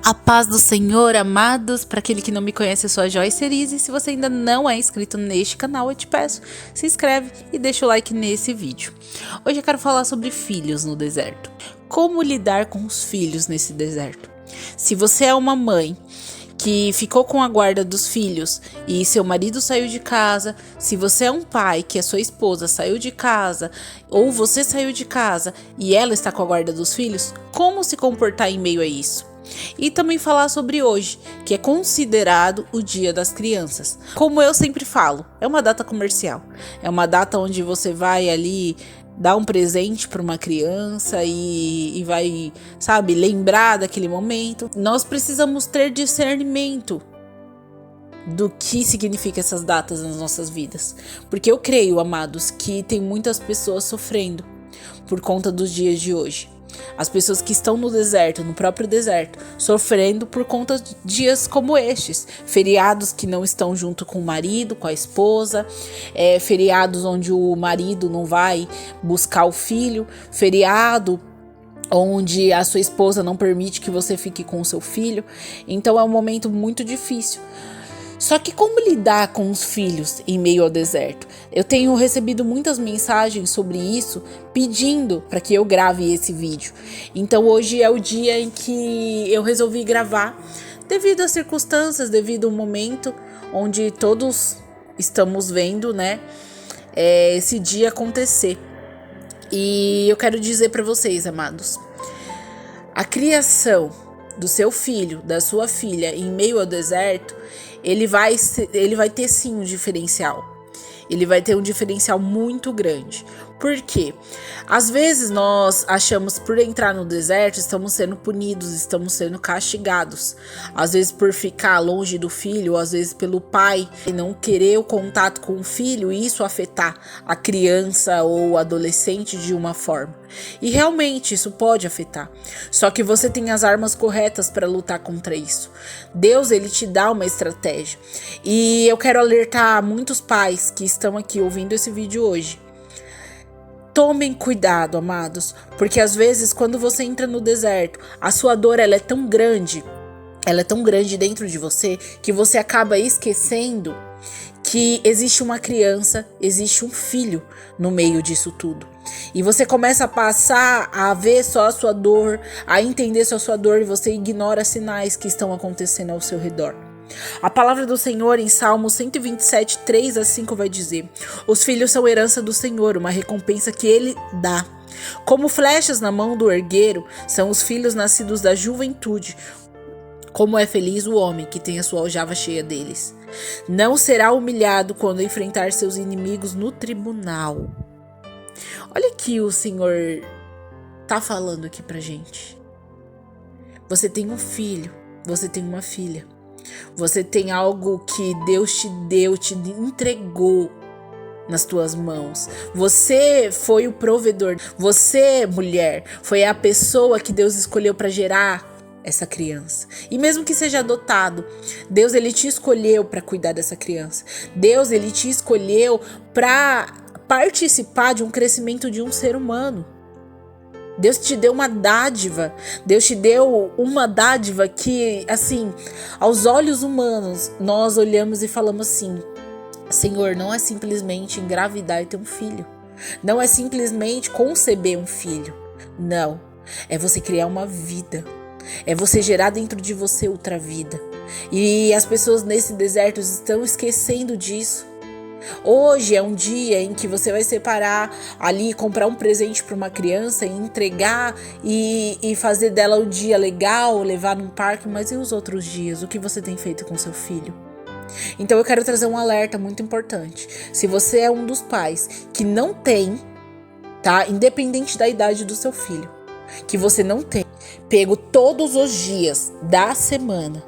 A paz do Senhor, amados. Para aquele que não me conhece, eu sou a Joyce Erise. Se você ainda não é inscrito neste canal, eu te peço, se inscreve e deixa o like nesse vídeo. Hoje eu quero falar sobre filhos no deserto. Como lidar com os filhos nesse deserto? Se você é uma mãe que ficou com a guarda dos filhos e seu marido saiu de casa, se você é um pai que a sua esposa saiu de casa ou você saiu de casa e ela está com a guarda dos filhos, como se comportar em meio a isso? E também falar sobre hoje, que é considerado o Dia das Crianças. Como eu sempre falo, é uma data comercial. É uma data onde você vai ali dar um presente para uma criança e vai, sabe, lembrar daquele momento. Nós precisamos ter discernimento do que significa essas datas nas nossas vidas. Porque eu creio, amados, que tem muitas pessoas sofrendo por conta dos dias de hoje. As pessoas que estão no deserto, no próprio deserto, sofrendo por conta de dias como estes. Feriados que não estão junto com o marido, com a esposa. Feriados onde o marido não vai buscar o filho. Feriado onde a sua esposa não permite que você fique com o seu filho. Então é um momento muito difícil. Só que como lidar com os filhos em meio ao deserto? Eu tenho recebido muitas mensagens sobre isso, pedindo para que eu grave esse vídeo. Então hoje é o dia em que eu resolvi gravar, devido às circunstâncias, devido ao momento onde todos estamos vendo, né, esse dia acontecer. E eu quero dizer para vocês, amados, a criação do seu filho, da sua filha em meio ao deserto, ele vai ter sim um diferencial. Ele vai ter um diferencial muito grande. Por quê? Às vezes nós achamos por entrar no deserto, estamos sendo punidos, estamos sendo castigados. Às vezes por ficar longe do filho, ou às vezes pelo pai não querer o contato com o filho e isso afetar a criança ou o adolescente de uma forma. E realmente isso pode afetar. Só que você tem as armas corretas para lutar contra isso. Deus, ele te dá uma estratégia. E eu quero alertar muitos pais que estão aqui ouvindo esse vídeo hoje. Tomem cuidado, amados, porque às vezes quando você entra no deserto, a sua dor ela é tão grande dentro de você, que você acaba esquecendo que existe uma criança, existe um filho no meio disso tudo. E você começa a passar a ver só a sua dor, a entender só a sua dor, e você ignora sinais que estão acontecendo ao seu redor. A palavra do Senhor em Salmo 127, 3 a 5 vai dizer: os filhos são herança do Senhor, uma recompensa que Ele dá. Como flechas na mão do hergueiro, são os filhos nascidos da juventude. Como é feliz o homem que tem a sua aljava cheia deles. Não será humilhado quando enfrentar seus inimigos no tribunal. Olha que o Senhor tá falando aqui pra gente. Você tem um filho, você tem uma filha. Você tem algo que Deus te deu, te entregou nas tuas mãos. Você foi o provedor. Você, mulher, foi a pessoa que Deus escolheu para gerar essa criança. E mesmo que seja adotado, Deus, ele te escolheu para cuidar dessa criança. Deus, ele te escolheu para participar de um crescimento de um ser humano. Deus te deu uma dádiva. Deus te deu uma dádiva que, assim, aos olhos humanos, nós olhamos e falamos assim: Senhor, não é simplesmente engravidar e ter um filho. Não é simplesmente conceber um filho. Não. É você criar uma vida. É você gerar dentro de você outra vida. E as pessoas nesse deserto estão esquecendo disso. Hoje é um dia em que você vai separar ali, comprar um presente para uma criança e entregar e fazer dela um dia legal, levar num parque, mas e os outros dias? O que você tem feito com seu filho? Então eu quero trazer um alerta muito importante. Se você é um dos pais que não tem, tá? Independente da idade do seu filho, que você não tem pego todos os dias da semana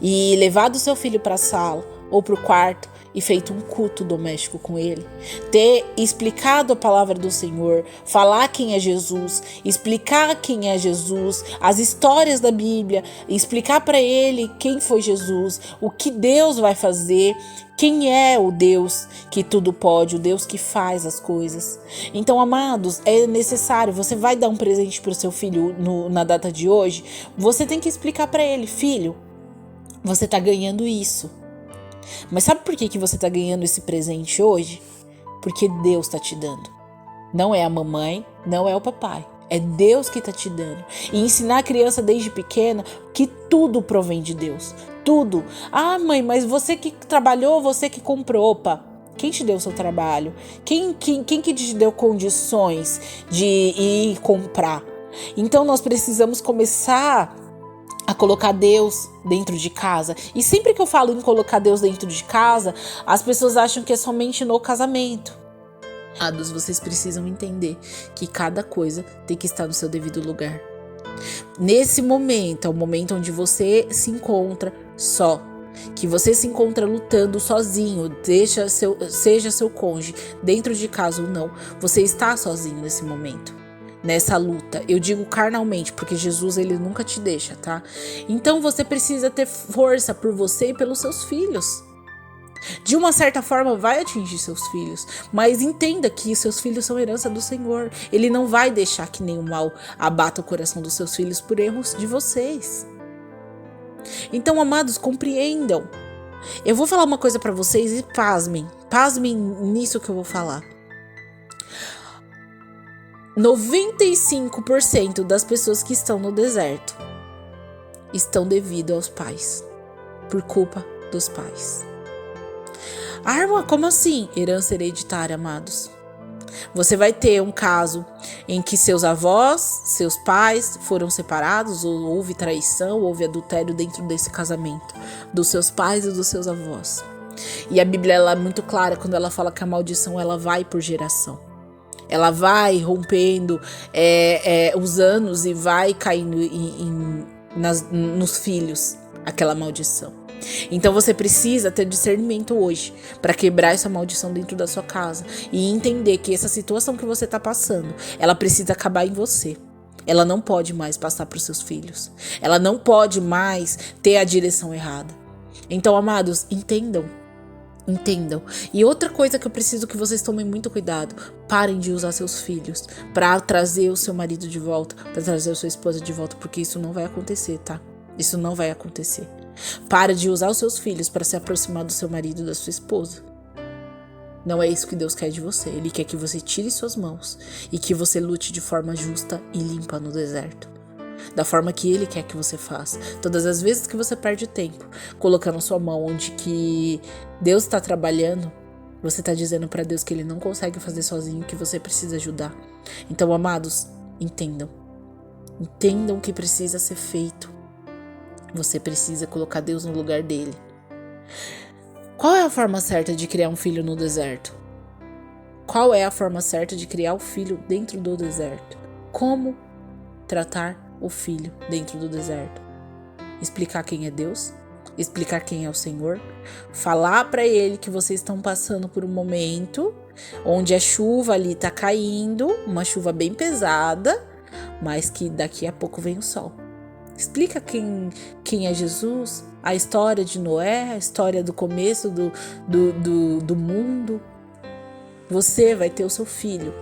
e levado seu filho para a sala ou para o quarto e feito um culto doméstico com ele, ter explicado a palavra do Senhor, falar quem é Jesus, explicar quem é Jesus, as histórias da Bíblia, explicar para ele quem foi Jesus, o que Deus vai fazer, quem é o Deus que tudo pode, o Deus que faz as coisas. Então, amados, é necessário, você vai dar um presente para o seu filho na data de hoje, você tem que explicar para ele: filho, você tá ganhando isso. Mas sabe por que você tá ganhando esse presente hoje? Porque Deus tá te dando. Não é a mamãe, não é o papai. É Deus que tá te dando. E ensinar a criança desde pequena que tudo provém de Deus. Tudo. Ah, mãe, mas você que trabalhou, você que comprou. Opa, quem te deu o seu trabalho? Quem que te deu condições de ir comprar? Então nós precisamos começar a colocar Deus dentro de casa. E sempre que eu falo em colocar Deus dentro de casa, as pessoas acham que é somente no casamento. Amados, vocês precisam entender que cada coisa tem que estar no seu devido lugar. Nesse momento, é o momento onde você se encontra só, que você se encontra lutando sozinho, seja seu cônjuge dentro de casa ou não, você está sozinho nesse momento. Nessa luta, eu digo carnalmente, porque Jesus, ele nunca te deixa, tá? Então você precisa ter força por você e pelos seus filhos. De uma certa forma vai atingir seus filhos, mas entenda que seus filhos são herança do Senhor. Ele não vai deixar que nenhum mal abata o coração dos seus filhos por erros de vocês. Então, amados, compreendam. Eu vou falar uma coisa pra vocês e pasmem nisso que eu vou falar. 95% das pessoas que estão no deserto estão devido aos pais, por culpa dos pais. Ah, como assim? Herança hereditária, amados. Você vai ter um caso em que seus avós, seus pais foram separados, ou houve traição, houve adultério dentro desse casamento, dos seus pais e dos seus avós. E a Bíblia, ela é muito clara quando ela fala que a maldição, ela vai por geração. Ela vai rompendo os anos e vai caindo nos filhos, aquela maldição. Então você precisa ter discernimento hoje para quebrar essa maldição dentro da sua casa e entender que essa situação que você está passando, ela precisa acabar em você. Ela não pode mais passar para os seus filhos. Ela não pode mais ter a direção errada. Então, amados, entendam. E outra coisa que eu preciso que vocês tomem muito cuidado: parem de usar seus filhos para trazer o seu marido de volta, para trazer a sua esposa de volta, porque isso não vai acontecer, tá? Isso não vai acontecer. Para de usar os seus filhos para se aproximar do seu marido e da sua esposa. Não é isso que Deus quer de você. Ele quer que você tire suas mãos e que você lute de forma justa e limpa no deserto, da forma que Ele quer que você faça. Todas as vezes que você perde tempo colocando sua mão onde que Deus está trabalhando, você está dizendo para Deus que Ele não consegue fazer sozinho, que você precisa ajudar. Então, amados, entendam o que precisa ser feito. Você precisa colocar Deus no lugar dele. Qual é a forma certa de criar um filho no deserto? Qual é a forma certa de criar o filho dentro do deserto? Como tratar o filho dentro do deserto? Explicar quem é Deus, explicar quem é o Senhor, falar para ele que vocês estão passando por um momento onde a chuva ali tá caindo, uma chuva bem pesada, mas que daqui a pouco vem o sol. Explica quem é Jesus, a história de Noé, a história do começo do mundo. Você vai ter o seu filho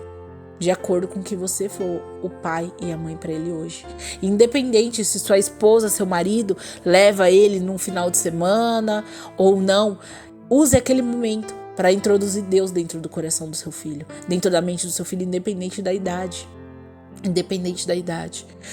de acordo com que você for o pai e a mãe para ele hoje. Independente se sua esposa, seu marido leva ele num final de semana ou não, use aquele momento para introduzir Deus dentro do coração do seu filho, dentro da mente do seu filho, independente da idade.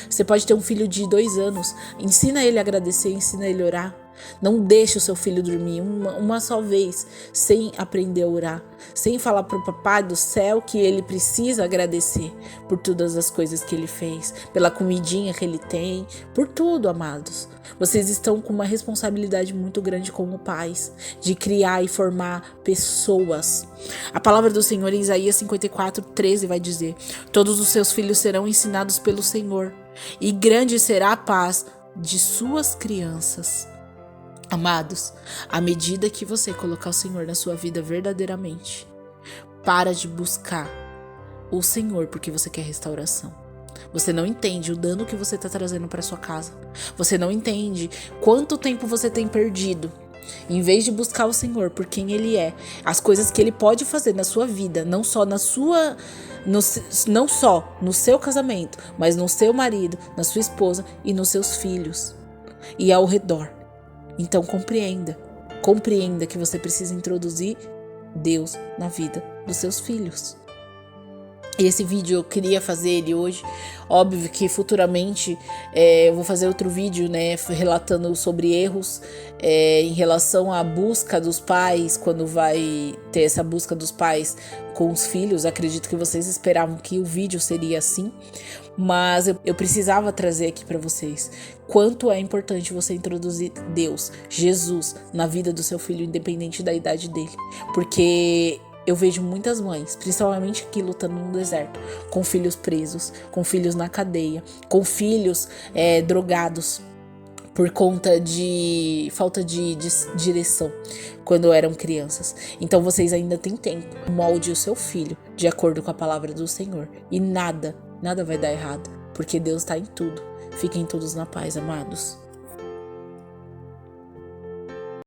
Você pode ter um filho de 2 anos, ensina ele a agradecer, ensina ele a orar. Não deixe o seu filho dormir uma só vez sem aprender a orar, sem falar para o papai do céu que ele precisa agradecer por todas as coisas que ele fez, pela comidinha que ele tem, por tudo, amados. Vocês estão com uma responsabilidade muito grande como pais, de criar e formar pessoas. A palavra do Senhor em Isaías 54:13 vai dizer: todos os seus filhos serão ensinados pelo Senhor, e grande será a paz de suas crianças. Amados, à medida que você colocar o Senhor na sua vida verdadeiramente, para de buscar o Senhor porque você quer restauração. Você não entende o dano que você está trazendo para sua casa. Você não entende quanto tempo você tem perdido. Em vez de buscar o Senhor por quem Ele é, as coisas que Ele pode fazer na sua vida, não só no seu casamento, mas no seu marido, na sua esposa e nos seus filhos e ao redor. Então compreenda que você precisa introduzir Deus na vida dos seus filhos. E esse vídeo eu queria fazer ele hoje. Óbvio que futuramente eu vou fazer outro vídeo, né, relatando sobre erros em relação à busca dos pais, quando vai ter essa busca dos pais com os filhos. Acredito que vocês esperavam que o vídeo seria assim, mas eu precisava trazer aqui para vocês quanto é importante você introduzir Deus, Jesus, na vida do seu filho, independente da idade dele, porque eu vejo muitas mães, principalmente aqui lutando no deserto, com filhos presos, com filhos na cadeia, com filhos drogados por conta de falta de direção quando eram crianças. Então vocês ainda têm tempo. Molde o seu filho de acordo com a palavra do Senhor e nada vai dar errado, porque Deus está em tudo. Fiquem todos na paz, amados.